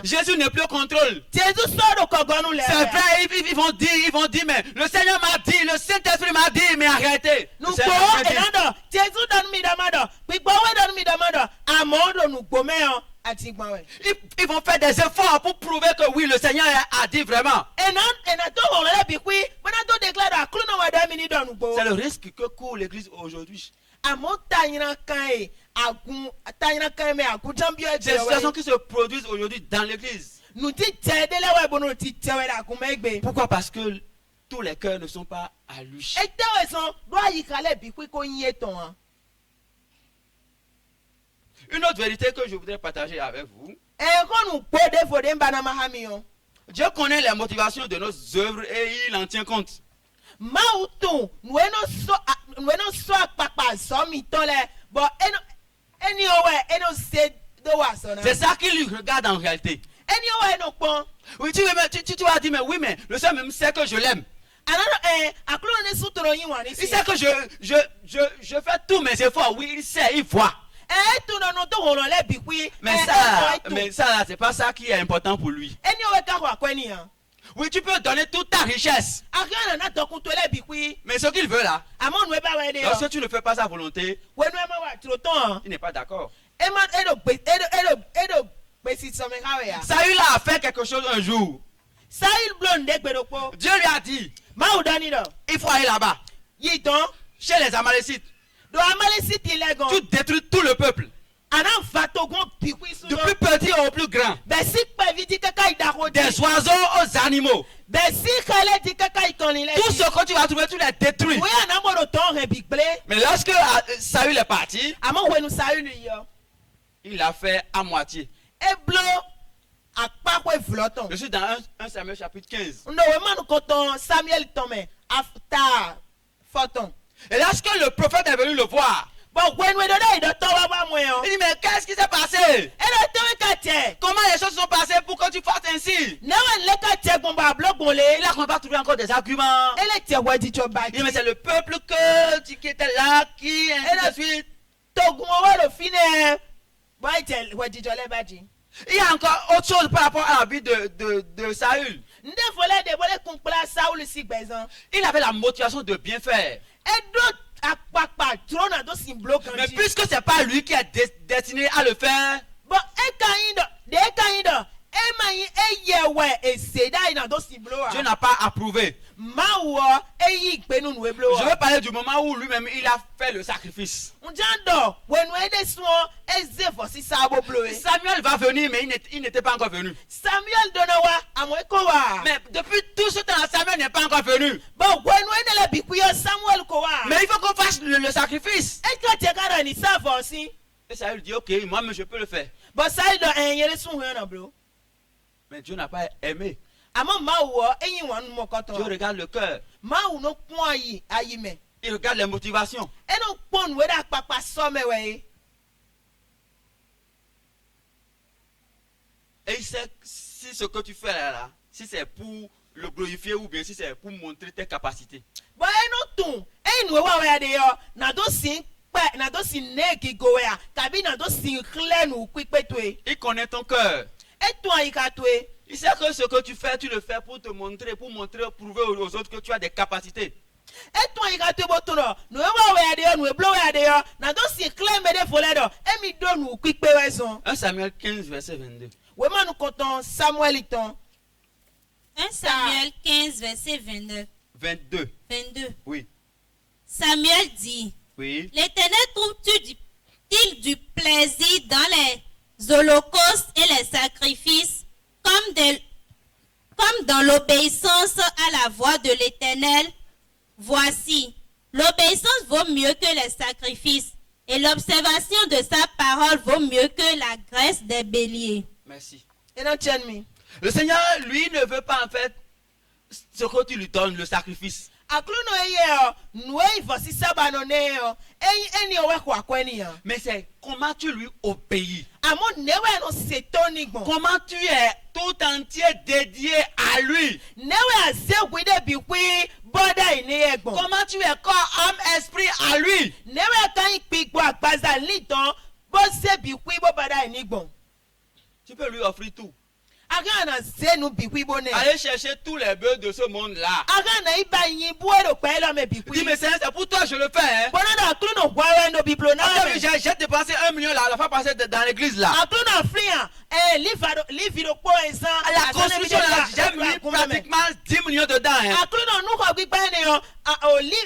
Jésus n'est plus au contrôle. Jésus sort au Kogonu le. C'est vrai, ils vont dire, mais le Seigneur m'a dit, le Saint-Esprit m'a dit, mais arrêtez. Nous pouvons, et Jésus donne mi damado, puis bon, donne mi damado, amondo nous gommé, ils vont faire des efforts pour prouver que oui, le Seigneur a dit vraiment. C'est le risque que court l'Église aujourd'hui. Des situations qui se produisent aujourd'hui dans l'Église. Pourquoi? Parce que tous les cœurs ne sont pas à lui. Une autre vérité que je voudrais partager avec vous. Dieu connaît les motivations de nos œuvres et il en tient compte. C'est ça qu'il regarde en réalité. Oui, tu vas dire, mais oui, mais le Seigneur même sait que je l'aime. Il sait que je fais tous mes efforts. Oui, il sait, il voit. Mais ça, c'est pas ça qui est important pour lui. Oui, tu peux donner toute ta richesse. Mais ce qu'il veut là, lorsque tu ne fais pas sa volonté, il n'est pas d'accord. Saül a fait quelque chose un jour. Dieu lui a dit, il faut aller là-bas, chez les Amalécites. Tu détruis tout le peuple. Du plus petit au plus grand. Des oiseaux aux animaux. Tout ce que tu vas trouver, tu les détruis. Mais lorsque Saül est parti, il l'a fait à moitié. Je suis dans 1 Samuel chapitre 15. Et lorsque le prophète est venu le voir, il dit, mais qu'est-ce qui s'est passé? Comment les choses sont passées pour que tu fasses ainsi? Il n'a pas trouvé encore des arguments. Il dit, mais c'est le peuple qui était là, qui ainsi de suite. Il y a encore autre chose par rapport à la vie de Saül. Il avait la motivation de bien faire. Mais puisque ce n'est pas lui qui est destiné à le faire, Dieu n'a pas approuvé. Je veux parler du moment où lui-même il a fait le sacrifice. Samuel va venir, mais il n'était pas encore venu. Mais depuis tout ce temps, Samuel n'est pas encore venu. Mais il faut qu'on fasse le sacrifice. Et Samuel dit, ok, moi-même je peux le faire. Mais Dieu n'a pas aimé. Dieu regarde le cœur. Il regarde les motivations. Et il sait si ce que tu fais là, si c'est pour le glorifier ou bien si c'est pour montrer tes capacités. Il connaît ton cœur. Il sait que ce que tu fais, tu le fais pour te montrer, prouver aux autres que tu as des capacités. 1 Samuel 15, verset 22. 1 Samuel 15, verset 29. 22. Oui. Samuel dit, oui. L'Éternel trouve-t-il du plaisir dans les holocaustes et les sacrifices, comme dans l'obéissance à la voix de l'Éternel? Voici, l'obéissance vaut mieux que les sacrifices, et l'observation de sa parole vaut mieux que la graisse des béliers. Merci. Le Seigneur, lui, ne veut pas en fait ce que tu lui donnes, le sacrifice. Mais c'est comment tu lui obéis. Comment tu es tout entier dédié à lui. Comment tu es corps, âme, esprit à lui. Tu Tu peux lui offrir tout. Agana zenu bikwi bone. Allez chercher tous les bœufs de ce monde-là. Agana iba yin buero kwelo me bikwi. Dis mais c'est pour toi je le fais. Hein. Bonada kluno gwawe no biblo na. J'ai dépensé 1 million la fois passée dans l'église là. Akluno flian liviro po ensan. La construction là, j'ai mis pratiquement 10 millions dedans. Hein. Akluno nuko gbigba ne yo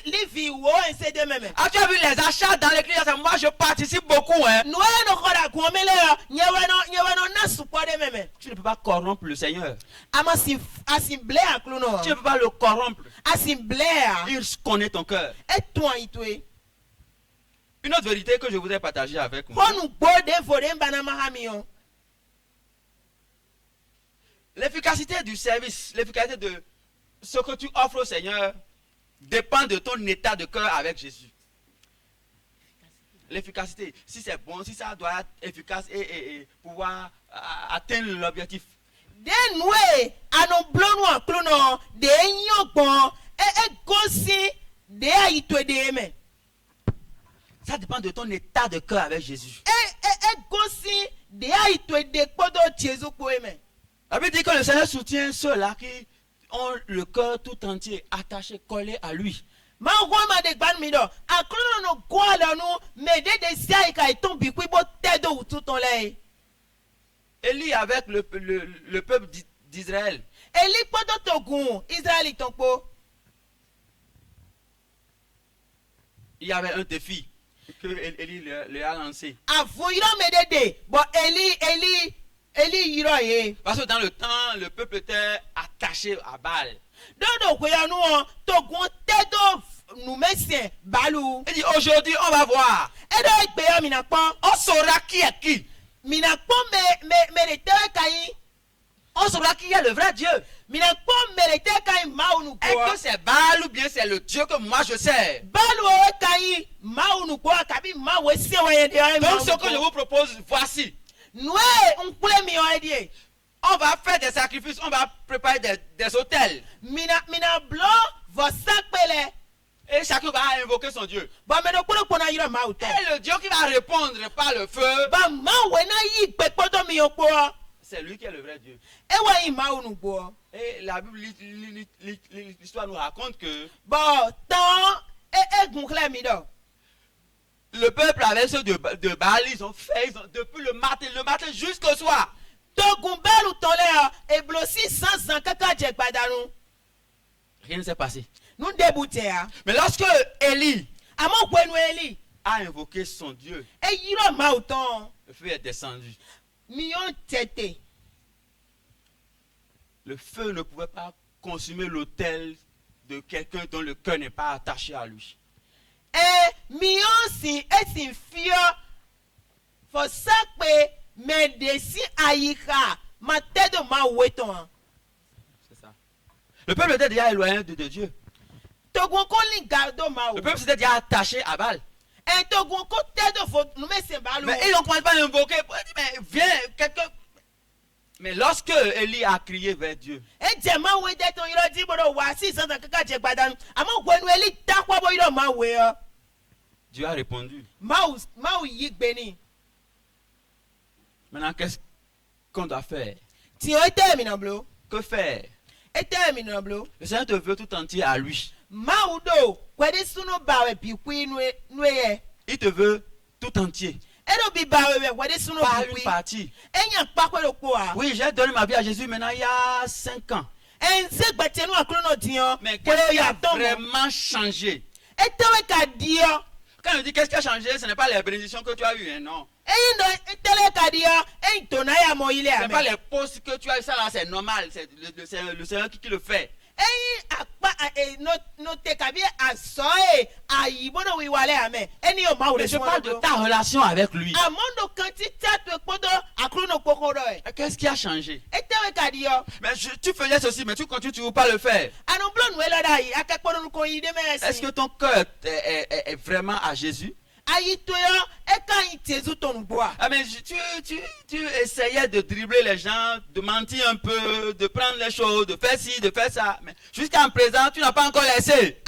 livi wo ense de meme. Tu as vu les achats dans l'église, moi je participe beaucoup. Hein. Noe no koda gwomele yo nyeweno na support de meme. Tu ne peux pas corrompre le Seigneur. Assemblée akluno. Tu ne peux pas le corrompre. Assemblée. Il connaît ton cœur. Et toi itwe. Une autre vérité que je voudrais partager avec vous. L'efficacité du service, l'efficacité de ce que tu offres au Seigneur dépend de ton état de cœur avec Jésus. L'efficacité, si c'est bon, si ça doit être efficace et pouvoir atteindre l'objectif. Ça dépend de ton état de cœur avec Jésus. La Bible dit que le Seigneur soutient ceux-là qui ont le cœur tout entier attaché, collé à lui. Élie avec le peuple d'Israël. Il y avait un défi que Élie lui a lancé. Parce que dans le temps, le peuple était attaché à Baal. Il dit aujourd'hui on va voir. On saura qui est qui. On saura qui est le vrai Dieu. Est-ce que c'est Baal ou bien c'est le Dieu que moi je sais? Donc ce que je vous propose, voici. On va faire des sacrifices, on va préparer des autels. Et chacun va invoquer son Dieu. Et le Dieu qui va répondre par le feu, c'est lui qui est le vrai Dieu. Et la Bible, l'histoire nous raconte que le peuple avec ceux de Baal, ils ont fait depuis le matin jusqu'au soir. Rien ne s'est passé. Mais lorsque Élie a invoqué son Dieu, le feu est descendu. Le feu ne pouvait pas consumer l'autel de quelqu'un dont le cœur n'est pas attaché à lui. C'est ça. Le peuple était déjà éloigné de Dieu. Le peuple s'était déjà attaché à Baal. Mais ils n'ont pas invoqué. Mais viens, quelqu'un. Mais lorsque Élie a crié vers Dieu, Dieu a répondu. Maintenant, qu'est-ce qu'on doit faire? Que faire? Le Seigneur te veut tout entier à lui. Il te veut tout entier. Pas une partie. Oui, j'ai donné ma vie à Jésus maintenant il y a 5 ans. Mais qu'est-ce qui a vraiment changé? Quand on dit qu'est-ce qui a changé, ce n'est pas les bénédictions que tu as eues, hein, non. Ce n'est pas les postes que tu as eu, ça là c'est normal, c'est le Seigneur qui le fait. Mais je parle de ta relation avec lui. Qu'est-ce qui a changé? Mais tu faisais ceci, mais tu continues toujours pas le faire. Est-ce que ton cœur est vraiment à Jésus? Mais tu essayais de dribbler les gens, de mentir un peu, de prendre les choses, de faire ci, de faire ça. Mais jusqu'à présent, tu n'as pas encore laissé.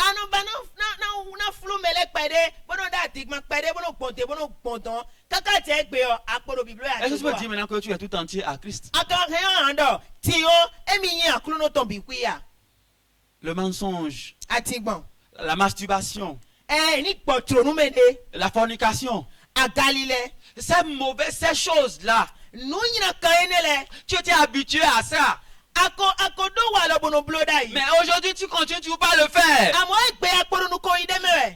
na flu mele pede bono da tigma pede bono ponte bono ponton kaka te gbe o aporo biblo ya. Est-ce que tu peux dire maintenant que tu es tout entier à Christ? Aka he ando ti o emi yin akulu no ton bi ku ya. Le mensonge, Atigbon. la masturbation, Ni potro nu mede la fornication, agalile. ces choses-là, Nu yina kan enele. tu étais habitué à ça. Akodo wa lo bono bloda yi. Mais aujourd'hui, tu continues, tu ne veux pas le faire. Amo egbe aporo nu ko ide mewe.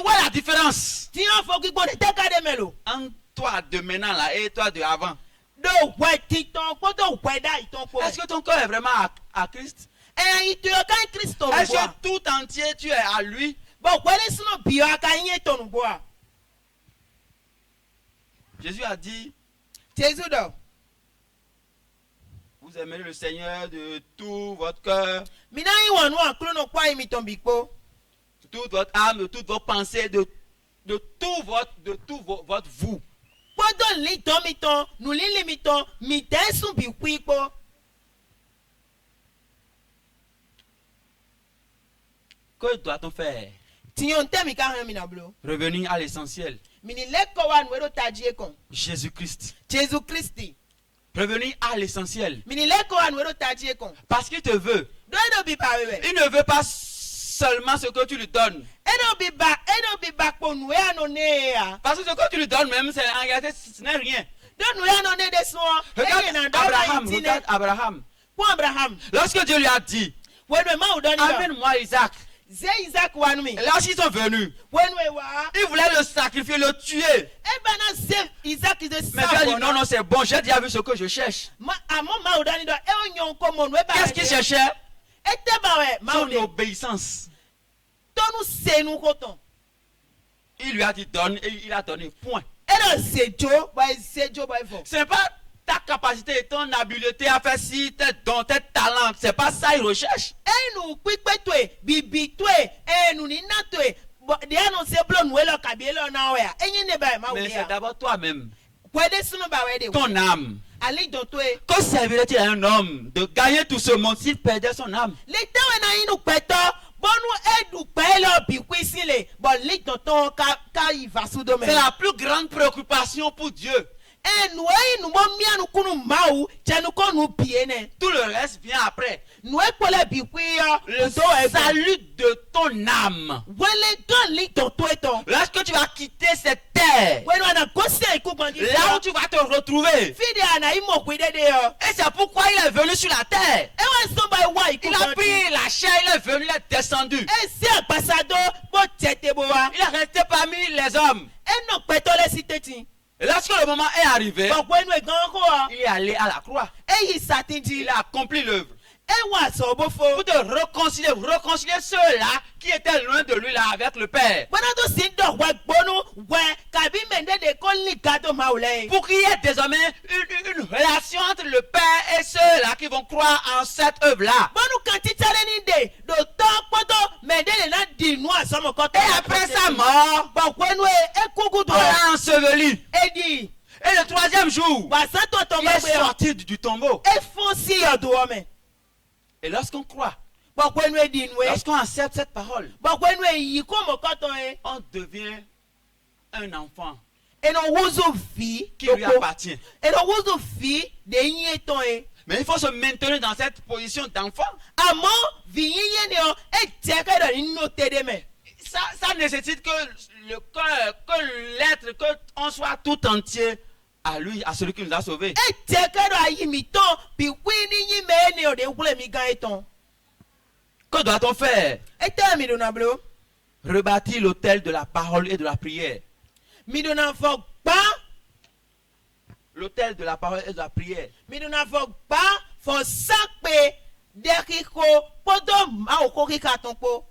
Où est la différence Ti o fo gbo de teka de melo. entre toi de maintenant là et toi de avant? Do we titon ko do we da iton ko. Est-ce que ton cœur est vraiment à Christ? Ito yo kan Kristo Est-ce bo. que tout entier tu es à lui? Bo kwele suno bio aka yin tonu bo. Jésus a dit, Jesu do. vous aimerez le Seigneur de tout votre cœur, Mina yi wonu akulu no kwa imi ton bikpo. de toute votre âme, de toutes vos pensées, de tout votre vous. Podo li ton mi ton, nu li mi ton, mi ten sun bi kwipo. Que doit-on faire? Ti yon te mi ka han mi na blo. Revenir à l'essentiel. Mini leko wa nu ero tajie kon. Jésus-Christ. Jesu Christi. Revenir à l'essentiel. Mini leko wa nu ero tajie kon. Parce qu'il te veut. Do no bi ba wewe. Il ne veut pas seulement ce que tu lui donnes. Eno bi ba po nu ya no ne ya. Parce que ce que tu lui donnes même, c'est en réalité, ce n'est rien. Do nu ya no ne de so. Regarde Abraham. Po Abraham. Lorsque Dieu lui a dit, Wenwe ma udoni do. amène-moi Isaac. Ze Isaac wa nu mi. Lorsqu'ils sont venus, Wenwe wa. ils voulaient le sacrifier, le tuer. E ba na se Isaac is Mais Dieu a dit, non, non, c'est bon, j'ai déjà vu ce que je cherche. Amo ma udoni do. E o nyon ko mo nu e ba. Qu'est-ce qu'il cherchait? Ete ba we ma Son udoni. obéissance. Tonu se nu koton. Il lui a dit, donne, et il a donné, point. Eno sejo, boy sejo boy fo. Ce n'est pas ta capacité et ton habileté à faire ci, tes dons, tes talents. C'est pas ça qu'il recherche. Enu pipe twe, bibi twe, enu ni na twe. De anu se blo nu elo kabielo na oya. Enyi ne ba ma Mais uya. c'est d'abord toi-même, Kwede sunu ba wede. ton âme. Ali don twe. Que servirait-il à un homme de gagner tout ce monde s'il perdait son âme? Le tawe na inu peto, bonu edu pelo bi kwisile. Bon li don ton ka iva sudo me. C'est la plus grande préoccupation pour Dieu. Enu mo mianu kunu mau, chenu ko nu biene. Tout le reste vient après. Nu ekole bi kwiyo. Le salut de ton âme. Wele don li don twe ton. Lorsque tu vas quitter cette terre, Wenu ana gosi iku bandi. là où tu vas te retrouver. Fide ana imo kwide de yo. Et c'est pourquoi il est venu sur la terre. Ewa somba wa iku Il a bandi. pris la chair, il est venu, il est descendu. E si ambassador bo tete bo wa. Il est resté parmi les hommes. E no peto le siteti. Et lorsque le moment est arrivé, Bon wenu e gan ko wa. il est allé à la croix. E yi satinji. Il a accompli l'œuvre. E wa so bo fo. Pour te réconcilier ceux-là qui étaient loin de lui là avec le Père. Bona to sin do wa gbonu we kabi mende de ko li gado maule. Pour qu'il y ait désormais une relation entre le Père et ceux-là qui vont croire en cette œuvre-là. Bonu kan ti tare ni de do to poto mende de na di nu asomo ko to. Et après sa mort, Bon wenu e kugudo. on l'a enseveli. E di. Et le troisième jour, Wa sa to to il est gbe yo. sorti du tombeau. E fon si yo do me. Et lorsqu'on croit, Bon wenu e di nu e. lorsqu'on accepte cette parole, Bon wenu e yi ko mo ko to e. on devient un enfant Eno wuzu fi qui lui appartient. Eno wuzu fi de yin eton e. Mais il faut se maintenir dans cette position d'enfant. Amo vi yin yen yo e teke do ni no tede me. Ça nécessite que le cœur, que l'être, que on soit tout entier à lui, à celui qui nous a sauvés. E teke do ayi mi ton bi wi ni yin me ni o de wule mi gan eton. Que doit-on faire? E te mi do na blo. Rebâtir l'autel de la parole et de la prière. Mi do na fo gba, L'autel de la parole et de la prière. mi do na fo gba fo sakpe de kiko podo ma o ko kika ton po.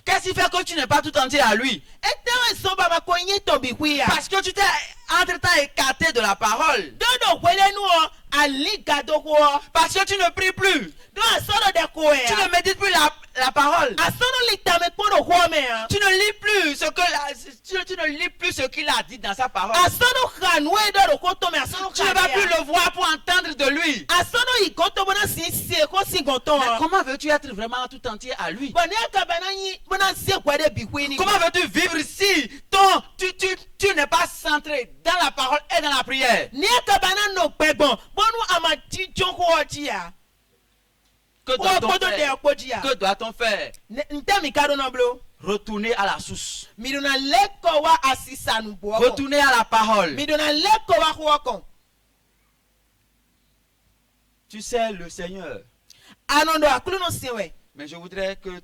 Qu'est-ce qui fait que tu n'es pas tout entier à lui? E te we so baba ko yin ton bi kwi ya. Parce que tu t'es entre-temps écarté de la parole. Dodo wele nu o ali gado ko o. Parce que tu ne pries plus. Do a solo de ko e. Tu ne médites plus la parole. Asono litame kono home ya. Tu ne lis plus ce que tu ne lis plus ce qu'il a dit dans sa parole. Asono kanwe do koto me asono Tu ne vas plus le voir pour entendre de lui. Asono ikoto bona si ko si goton. Mais comment veux-tu être vraiment tout entier à lui? Bone ka banani bona si kwade bikwini. Comment veux-tu vivre si tu n'es pas centré dans la parole et dans la prière? Ni ka banano pegbon bonu amati jonko otia. Que doit-on faire? Retourner à la source. Retourner à la parole. Tu sais le Seigneur. Mais je voudrais que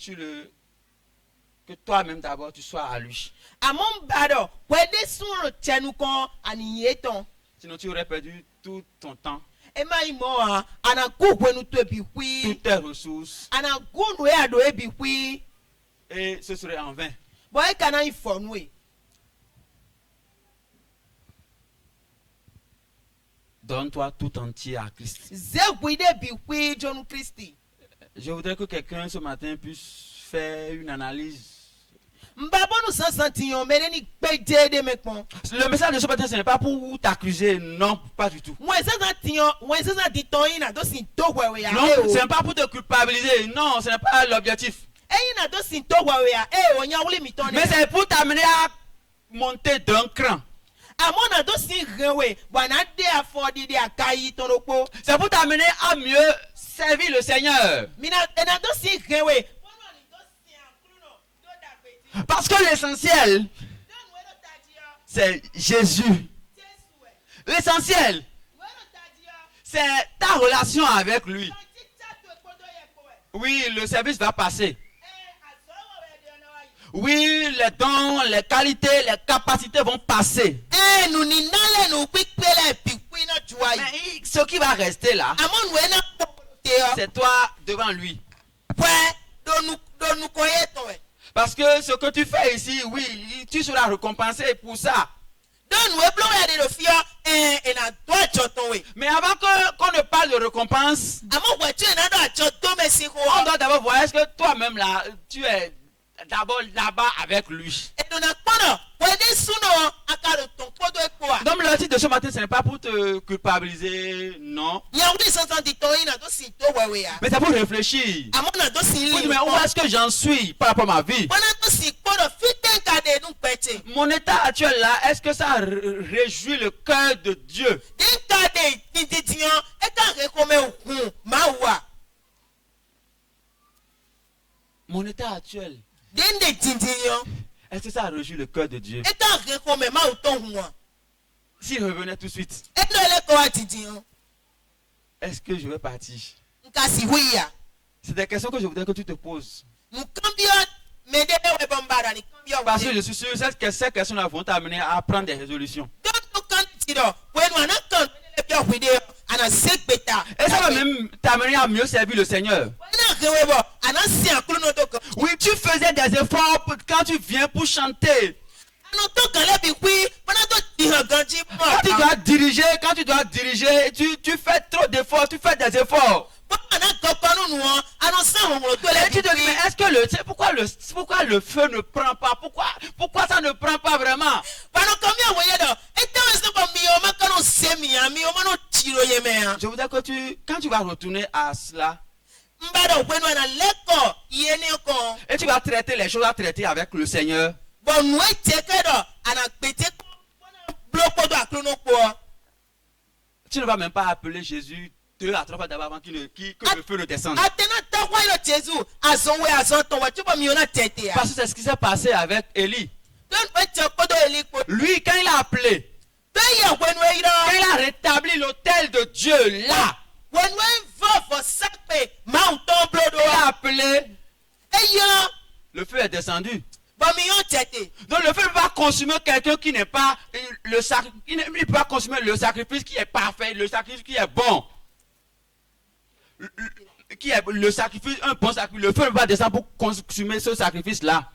que toi-même d'abord tu sois à lui. Sinon tu aurais perdu tout ton temps. Toutes tes ressources. Et ce serait en vain. Donne-toi tout entier à Christ. Je voudrais que quelqu'un ce matin puisse faire une analyse. Le message de ce matin, ce n'est pas pour t'accuser, non, pas du tout. Non, ce n'est pas pour te culpabiliser, non, ce n'est pas l'objectif. Mais c'est pour t'amener à monter d'un cran. C'est pour t'amener à mieux servir le Seigneur. Parce que l'essentiel, c'est Jésus. L'essentiel, c'est ta relation avec lui. Oui, le service va passer. Oui, les dons, les qualités, les capacités vont passer. Mais ce qui va rester là, c'est toi devant lui. Parce que ce que tu fais ici, oui, tu seras récompensé pour ça. Mais avant qu'on ne parle de récompense, on doit d'abord voir est-ce que toi-même là, tu es d'abord là-bas avec lui. Donc le titre de ce matin, ce n'est pas pour te culpabiliser, non. Mais c'est pour réfléchir. Oui, mais où est-ce que j'en suis par rapport à ma vie? Mon état actuel là, est-ce que ça réjouit le cœur de Dieu? Mon état actuel, est-ce que ça réjouit le cœur de Dieu? S'il revenait tout de suite, est-ce que je vais partir? C'est des questions que je voudrais que tu te poses. Parce que je suis sûr que ces questions-là vont t'amener à prendre des résolutions. Et ça va même t'amener à mieux servir le Seigneur. Oui, tu faisais des efforts quand tu viens pour chanter. Quand tu dois diriger, tu fais trop d'efforts, tu fais des efforts. Et tu te dis, mais est-ce que pourquoi le feu ne prend pas? Pourquoi ça ne prend pas vraiment? Je voudrais que quand tu vas retourner à cela, et tu vas traiter les choses à traiter avec le Seigneur, tu ne vas même pas appeler Jésus 2 à 3 fois d'abord avant que le feu ne descende. Parce que c'est ce qui s'est passé avec Élie. Lui, quand il a appelé, quand il a rétabli l'autel de Dieu là, il a appelé, le feu est descendu. Donc le feu ne peut pas consumer quelqu'un qui n'est pas il ne peut pas consumer le sacrifice qui est parfait, le sacrifice qui est bon. Qui est le sacrifice, un bon sacrifice. Le feu ne peut pas descendre pour consumer ce sacrifice-là.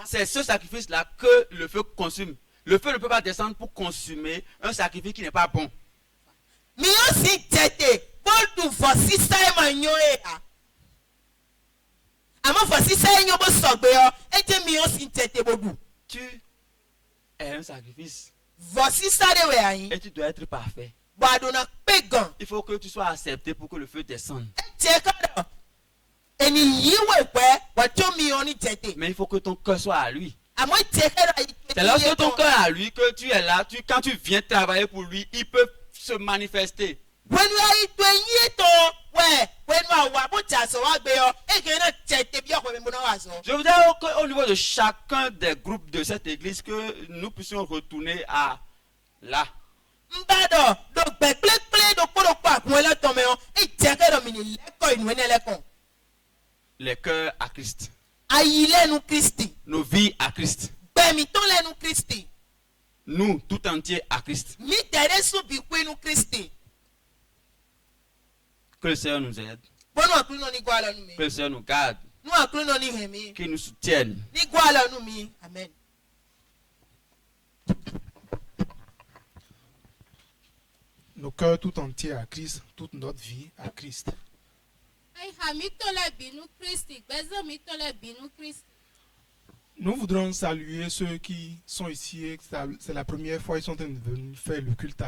C'est ce sacrifice-là que le feu consume. Le feu ne peut pas descendre pour consumer un sacrifice qui n'est pas bon. Mi aussi tete. Bon for sister manyoe. Ama for sister nyo bo sogbe yo. Ete mi aussi tete bodu. Tu es un sacrifice. For sister de we ayin. Et tu dois être parfait. Badona pegan. Il faut que tu sois accepté pour que le feu descende. Tekado. Eni yiwe pe wato mi oni tete. Mais il faut que ton cœur soit à lui. Amo tekado. C'est lorsque ton cœur est à lui que tu es là. Quand tu viens travailler pour lui, il peut se manifester. When we are doing it, when we are wabucha wa gbe yo, e ke na tete bi okwe mo na wa so. Je voudrais qu'au niveau de chacun des groupes de cette église, que nous puissions retourner à là. Mbado do gbe ple do poro pa kun ele to me o, e tekado mi ni leko inu ene lekon. Les cœurs à Christ. Ayile nu Christi. Nos vies à Christ. Gbe mi ton le nu Christi. Nous, tout entiers à Christ. Mi tere su bi ku nu Christi. Que le Seigneur nous aide. Bonu akuru no ni gwa la nu mi. Que le Seigneur nous garde. Nu akuru no ni hemi. Qu'il nous soutienne. Ni gwa la nu mi. Amen. Nos cœurs tout entiers à Christ, toute notre vie à Christ. Nous voudrons saluer ceux qui sont ici. C'est la première fois qu'ils sont en train de venir faire le culte à